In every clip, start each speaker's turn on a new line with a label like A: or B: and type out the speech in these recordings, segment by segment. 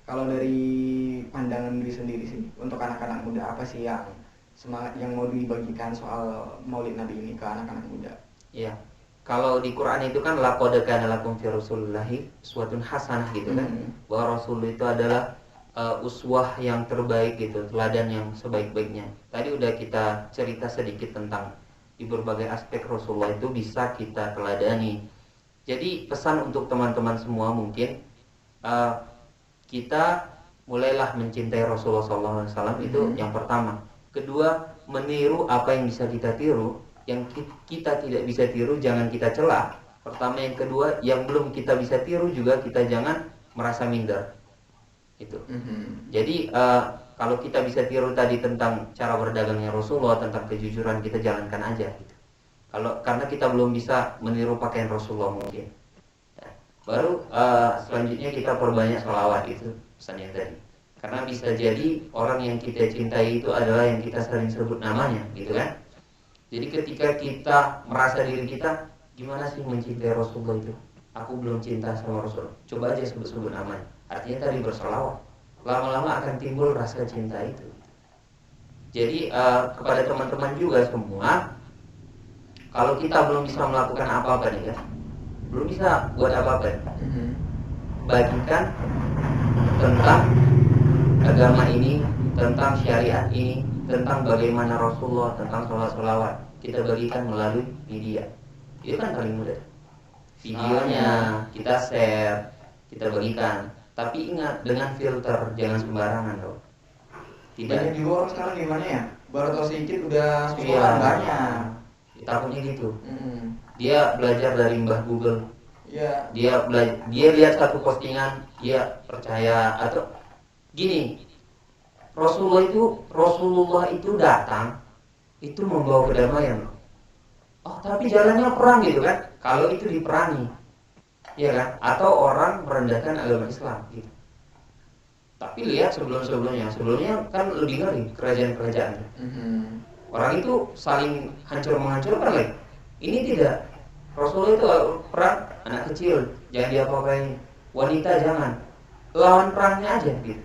A: Kalau dari pandangan diri sendiri sih, untuk anak-anak muda apa sih yang semangat yang mau dibagikan soal Maulid Nabi ini ke anak-anak muda?
B: Iya. Kalau di Quran itu kan laqad kana lakum fi Rasulillahi uswatun hasanah gitu kan. Bahwa Rasul itu adalah uswah yang terbaik gitu, teladan yang sebaik-baiknya. Tadi udah kita cerita sedikit tentang di berbagai aspek Rasulullah itu bisa kita teladani. Jadi pesan untuk teman-teman semua mungkin kita mulailah mencintai Rasulullah SAW itu yang pertama. Kedua, meniru apa yang bisa kita tiru. Yang kita tidak bisa tiru jangan kita celah. Pertama, yang kedua, yang belum kita bisa tiru juga kita jangan merasa minder. Itu. Jadi kalau kita bisa tiru tadi tentang cara berdagangnya Rasulullah, tentang kejujuran, kita jalankan aja. Gitu. Karena kita belum bisa meniru pakaian Rasulullah mungkin. Baru selanjutnya kita perbanyak sholawat, itu pesannya tadi. Karena bisa jadi orang yang kita cintai itu adalah yang kita sering sebut namanya, gitu kan? Jadi ketika kita merasa diri kita gimana sih mencintai Rasulullah itu? Aku belum cinta sama Rasul. Coba aja sebut-sebut namanya. Artinya tadi bersolawat. Lama-lama akan timbul rasa cinta itu. Jadi kepada teman-teman juga semua, kalau kita belum bisa melakukan apa-apa nih ya, belum bisa buat apa-apa. Bagikan tentang agama ini, tentang syariat ini, tentang bagaimana Rasulullah, tentang sholawat. Kita bagikan melalui media. Itu kan paling mudah. Videonya kita share, kita bagikan. Tapi ingat, dengan filter, jangan sembarangan loh. Tidak.
A: Banyak juga orang sekarang gimana ya? Baru tahu sedikit udah sosokan banyak.
B: Takutnya gitu. Dia belajar dari Mbah Google.
A: Iya.
B: Dia lihat satu postingan, dia percaya. Atau gini, Rasulullah itu datang itu membawa kedamaian. Oh, tapi jalannya perang gitu kan? Kalau itu diperangi, ya kan? Atau orang merendahkan agama Islam gitu. Tapi lihat sebelumnya kan lebih ngeri kerajaan-kerajaan. Orang itu saling hancur-menghancurkan lagi. Ini tidak. Rasulullah itu perang anak kecil jangan diapa-apain, wanita jangan, lawan perangnya aja gitu.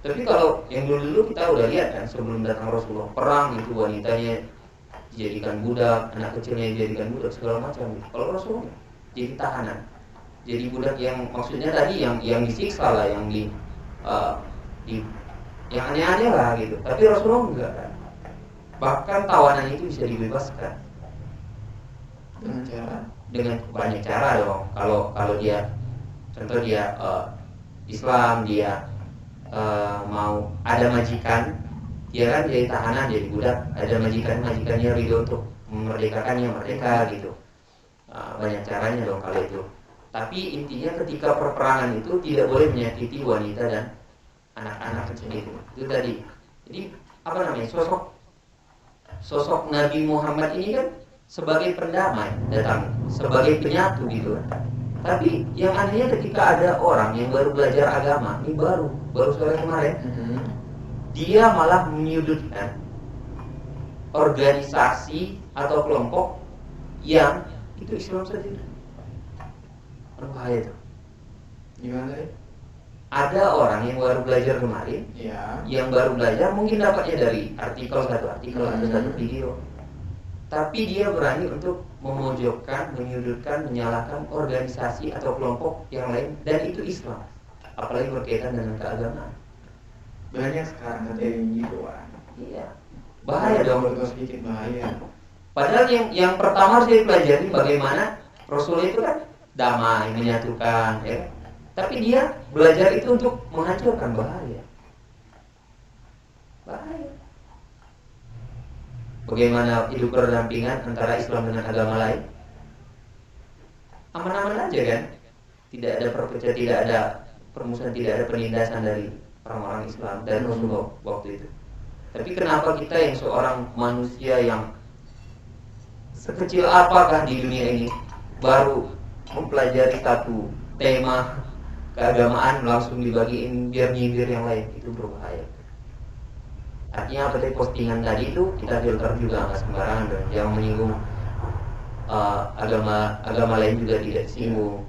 B: Tapi kalau yang dulu kita udah lihat kan sebelum datang Rasulullah, perang itu wanitanya dijadikan budak, anak kecilnya dijadikan budak, segala macam. Kalau Rasulullah jadi tahanan, jadi budak yang maksudnya tadi yang disiksa lah, yang yang aneh-aneh lah gitu. Tapi Rasulullah enggak kan. Bahkan tawanan itu bisa dibebaskan dengan banyak cara dong. Kalau dia contoh dia Islam, dia mau ada majikan, dia kan jadi tahanan, jadi budak, ada majikannya ridho untuk memerdekakannya, merdeka gitu. Banyak caranya dong kalau itu. Tapi intinya ketika perperangan itu tidak boleh menyakiti wanita dan anak-anak kecil itu tadi. Jadi apa namanya, sosok Nabi Muhammad ini kan sebagai pendamai datang, sebagai penyatu gitu kan. Tapi yang anehnya ketika ada orang yang baru belajar agama, ini baru sore kemarin, dia malah menyudutkan organisasi atau kelompok yang itu Islam sendiri. Berbahaya itu.
A: Gimana ya?
B: Ada orang yang baru belajar kemarin, yang baru belajar mungkin dapatnya dari satu artikel atau satu video. Tapi dia berani untuk memojokkan, menyudutkan, menyalahkan organisasi atau kelompok yang lain, dan itu Islam, apalagi berkaitan dengan keagamaan.
A: Banyak sekarang kayak gitu kan.
B: Iya, bahaya dong.
A: Sedikit bahaya.
B: Padahal yang pertama harus dipelajari bagaimana Rasul itu kan damai, menyatukan, ya. Tapi dia belajar itu untuk menghancurkan, bahaya. Bagaimana hidup berdampingan antara Islam dengan agama lain? Aman-aman aja kan? Tidak ada perpecahan, tidak ada permusuhan, tidak ada penindasan dari orang-orang Islam dan Rasulullah waktu itu. Tapi kenapa kita yang seorang manusia yang sekecil apakah di dunia ini baru mempelajari satu tema keagamaan langsung dibagiin biar nyindir yang lain? Itu berbahaya. Artinya apa tadi, postingan tadi itu kita filter juga nggak sembarangan dan jangan menyinggung agama lain juga tidak disinggung,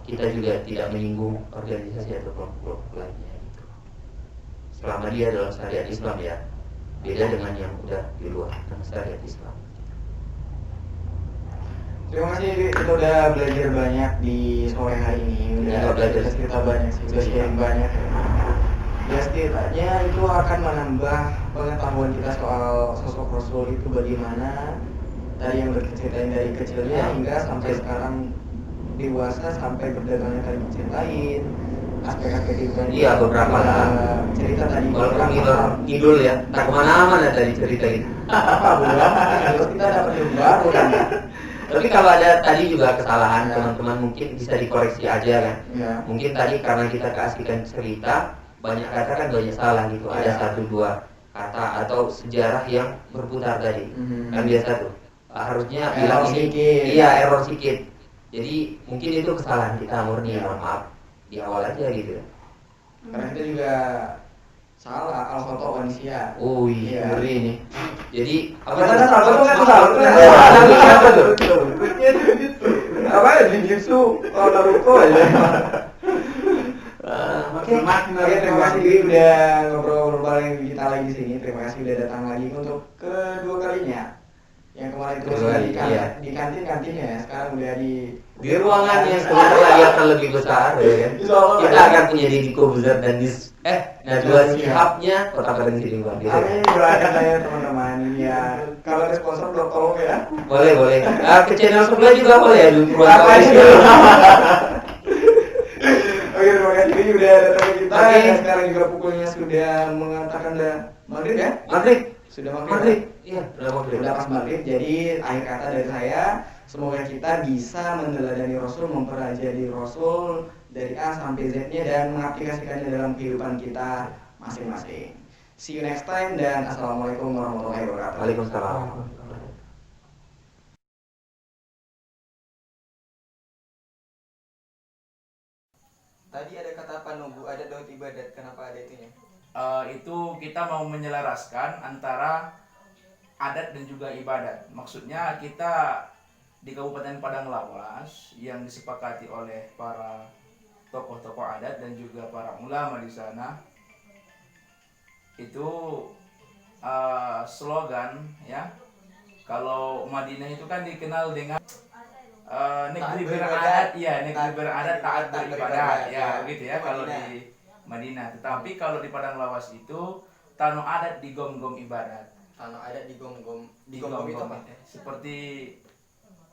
B: kita juga tidak menyinggung organisasi atau kelompok lainnya gitu. Selama dia dalam syariat Islam ya, beda dengan yang udah di luar dengan syariat Islam.
A: Terima kasih, kita udah belajar banyak di sore hari ini, udah belajar cerita banyak sih, udah sharing banyak. Ya setidaknya itu akan menambah pengetahuan kita soal sosok Rasul itu bagaimana. Tadi yang berceritain dari kecilnya hingga sampai sekarang dewasa, sampai berdagangnya tadi diceritain aspek-aspek kehidupan.
B: Iya, beberapa
A: cerita tadi.
B: Walaupun ngidul ya, tak kemana-mana tadi cerita itu.
A: Apa bulan? Terus kita dapat ilmu baru kan?
B: Tapi kalau ada tadi juga kesalahan teman-teman mungkin bisa dikoreksi aja kan.
A: Ya.
B: Mungkin tadi karena kita keasikan cerita, banyak kata kan banyak salah gitu. Ada 1-2 kata atau sejarah yang berputar tadi. Kan biasa tuh. Harusnya bilang ini iya error sedikit. Jadi mungkin itu kesalahan kita murni, mohon maaf di awal aja gitu.
A: Karena kita juga salah al-khoto wanisia.
B: Oh iya, ngeri ini. Jadi
A: apa tuh? Apa ya Jinjutsu kalau Naruto aja. Oke, terima kasih Giri udah ngobrol-ngobrol bareng kita lagi di sini. Terima kasih udah datang lagi untuk kedua kalinya. Yang kemarin terus di kantin ya, sekarang udah di
B: ruangan yang sebentar lagi akan lebih besar ya kan. Kita akan punya Deddy Kobuzer dan Najwa Shihab-nya Kota Padang City Bang.
A: Amin, doakan saya teman-teman ya. Kalau ada sponsor tolong ya.
B: Boleh. Ke channel sebelah juga boleh ya dulu.
A: Oke, terima kasih Giri udah datang ke kita. Dan sekarang juga pukulnya sudah mengatakan udah maghrib ya?
B: Maghrib.
A: Sudah maghrib.
B: Iya, udah maghrib.
A: Udah pas maghrib. Jadi akhir kata dari saya, semoga kita bisa meneladani Rasul, mempelajari Rasul dari A sampai Z-nya dan mengaplikasikannya dalam kehidupan kita masing-masing. See you next time dan assalamualaikum warahmatullahi wabarakatuh.
B: Waalaikumsalam.
A: Tadi ada kata apa nunggu, ada daud ibadat, kenapa ada itunya?
C: Itu kita mau menyelaraskan antara adat dan juga ibadat. Maksudnya kita di Kabupaten Padang Lawas yang disepakati oleh para tokoh-tokoh adat dan juga para ulama di sana itu slogan ya. Kalau Madinah itu kan dikenal dengan negeri beradat, ya negeri beradat taat beribadat ya begitu ya kalau di Madinah. Tetapi kalau di Padang Lawas itu tanah adat digom-gom ibadat.
A: Tanah adat digom-gom itu
C: Digom-gom
A: apa?
C: seperti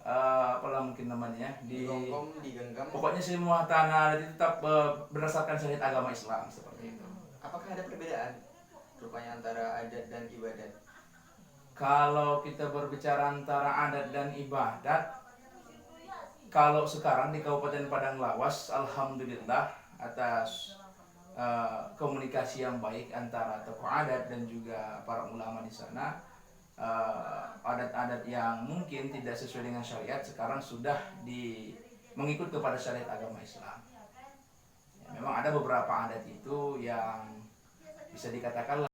C: apalah mungkin namanya
A: Digom-gom, digenggam.
C: pokoknya semua tanah adat itu tetap berdasarkan syariat agama Islam seperti itu.
A: Apakah ada perbedaan rupanya antara adat dan ibadat?
C: Kalau kita berbicara antara adat dan ibadat, kalau sekarang di Kabupaten Padang Lawas, alhamdulillah atas komunikasi yang baik antara tokoh adat dan juga para ulama di sana, adat-adat yang mungkin tidak sesuai dengan syariat sekarang sudah mengikut kepada syariat agama Islam. Ya, memang ada beberapa adat itu yang bisa dikatakan